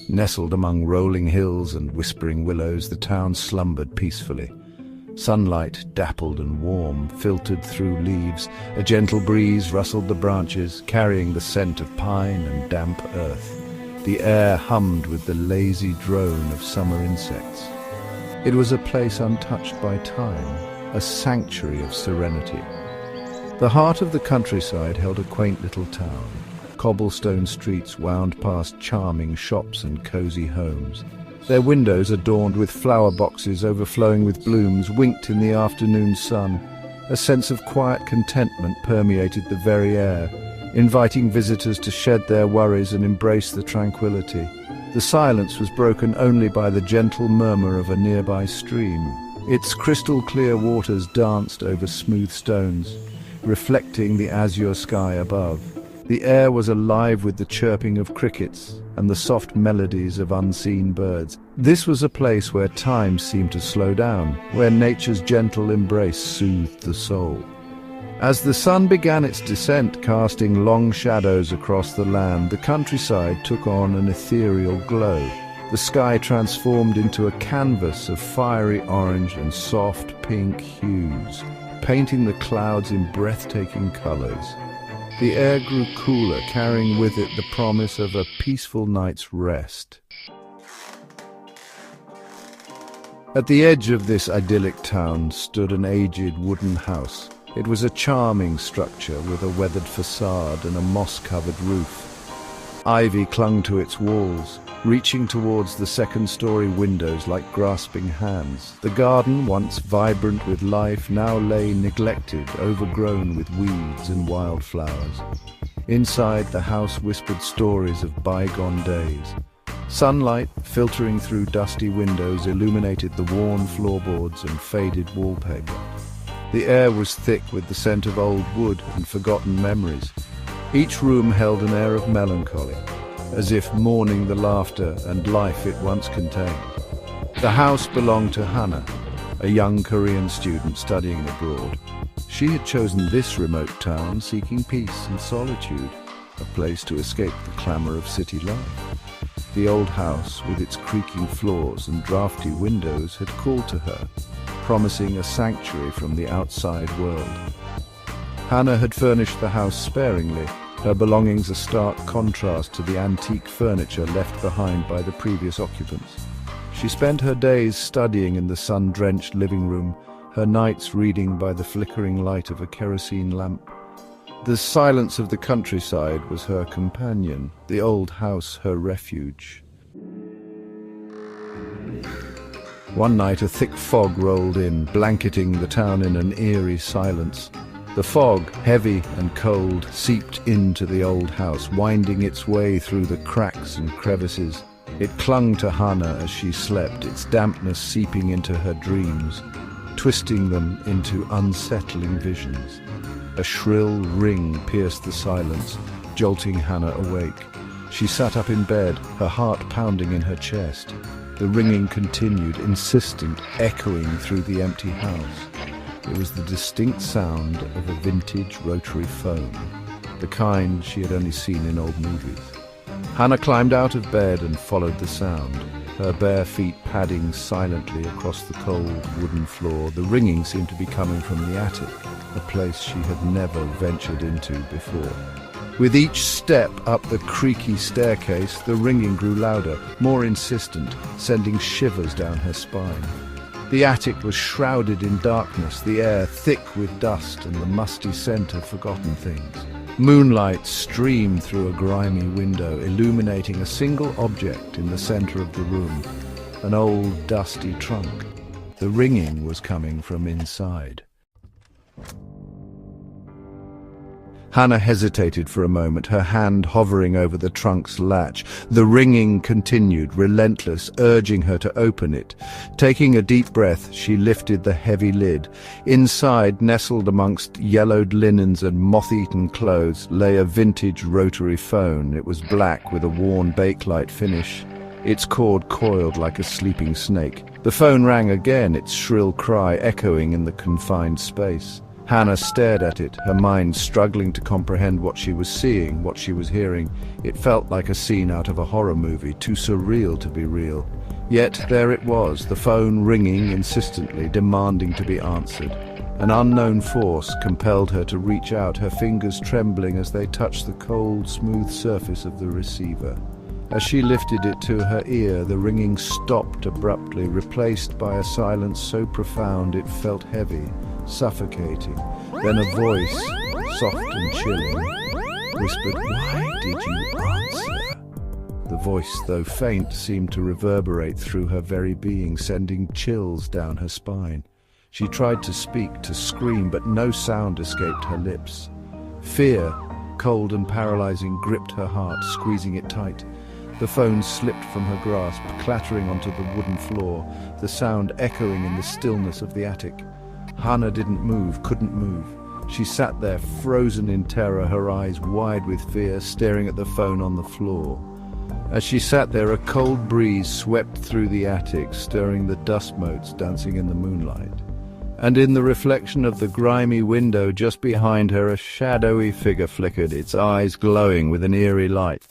Nestled among rolling hills and whispering willows, the town slumbered peacefully. Sunlight, dappled and warm, filtered through leaves. A gentle breeze rustled the branches, carrying the scent of pine and damp earth. The air hummed with the lazy drone of summer insects. It was a place untouched by time, a sanctuary of serenity. The heart of the countryside held a quaint little town. Cobblestone streets wound past charming shops and cozy homes. Their windows, adorned with flower boxes overflowing with blooms, winked in the afternoon sun. A sense of quiet contentment permeated the very air, inviting visitors to shed their worries and embrace the tranquility. The silence was broken only by the gentle murmur of a nearby stream. Its crystal-clear waters danced over smooth stones, reflecting the azure sky above. The air was alive with the chirping of crickets and the soft melodies of unseen birds. This was a place where time seemed to slow down, where nature's gentle embrace soothed the soul. As the sun began its descent, casting long shadows across the land, the countryside took on an ethereal glow. The sky transformed into a canvas of fiery orange and soft pink hues, painting the clouds in breathtaking colors. The air grew cooler, carrying with it the promise of a peaceful night's rest. At the edge of this idyllic town stood an aged wooden house. It was a charming structure with a weathered facade and a moss-covered roof. Ivy clung to its walls, reaching towards the second-story windows like grasping hands. The garden, once vibrant with life, now lay neglected, overgrown with weeds and wildflowers. Inside, the house whispered stories of bygone days. Sunlight, filtering through dusty windows, illuminated the worn floorboards and faded wallpaper. The air was thick with the scent of old wood and forgotten memories. Each room held an air of melancholy, as if mourning the laughter and life it once contained. The house belonged to Hannah, a young Korean student studying abroad. She had chosen this remote town seeking peace and solitude, a place to escape the clamor of city life. The old house, with its creaking floors and drafty windows, had called to her, promising a sanctuary from the outside world. Hannah had furnished the house sparingly, her belongings a stark contrast to the antique furniture left behind by the previous occupants. She spent her days studying in the sun-drenched living room, her nights reading by the flickering light of a kerosene lamp. The silence of the countryside was her companion, the old house her refuge. One night a thick fog rolled in, blanketing the town in an eerie silence. The fog, heavy and cold, seeped into the old house, winding its way through the cracks and crevices. It clung to Hannah as she slept, its dampness seeping into her dreams, twisting them into unsettling visions. A shrill ring pierced the silence, jolting Hannah awake. She sat up in bed, her heart pounding in her chest. The ringing continued, insistent, echoing through the empty house. It was the distinct sound of a vintage rotary phone, the kind she had only seen in old movies. Hannah climbed out of bed and followed the sound, her bare feet padding silently across the cold wooden floor. The ringing seemed to be coming from the attic, a place she had never ventured into before. With each step up the creaky staircase, the ringing grew louder, more insistent, sending shivers down her spine. The attic was shrouded in darkness, the air thick with dust and the musty scent of forgotten things. Moonlight streamed through a grimy window, illuminating a single object in the center of the room, an old dusty trunk. The ringing was coming from inside. Hannah hesitated for a moment, her hand hovering over the trunk's latch. The ringing continued, relentless, urging her to open it. Taking a deep breath, she lifted the heavy lid. Inside, nestled amongst yellowed linens and moth-eaten clothes, lay a vintage rotary phone. It was black with a worn bakelite finish, its cord coiled like a sleeping snake. The phone rang again, its shrill cry echoing in the confined space. Hannah stared at it, her mind struggling to comprehend what she was seeing, what she was hearing. It felt like a scene out of a horror movie, too surreal to be real. Yet there it was, the phone ringing insistently, demanding to be answered. An unknown force compelled her to reach out, her fingers trembling as they touched the cold, smooth surface of the receiver. As she lifted it to her ear, the ringing stopped abruptly, replaced by a silence so profound it felt heavy, suffocating. Then a voice, soft and chilling, whispered, "Why did you answer?" The voice, though faint, seemed to reverberate through her very being, sending chills down her spine. She tried to speak, to scream, but no sound escaped her lips. Fear, cold and paralyzing, gripped her heart, squeezing it tight. The phone slipped from her grasp, clattering onto the wooden floor, the sound echoing in the stillness of the attic. Hannah didn't move, couldn't move. She sat there, frozen in terror, her eyes wide with fear, staring at the phone on the floor. As she sat there, a cold breeze swept through the attic, stirring the dust motes dancing in the moonlight. And in the reflection of the grimy window just behind her, a shadowy figure flickered, its eyes glowing with an eerie light.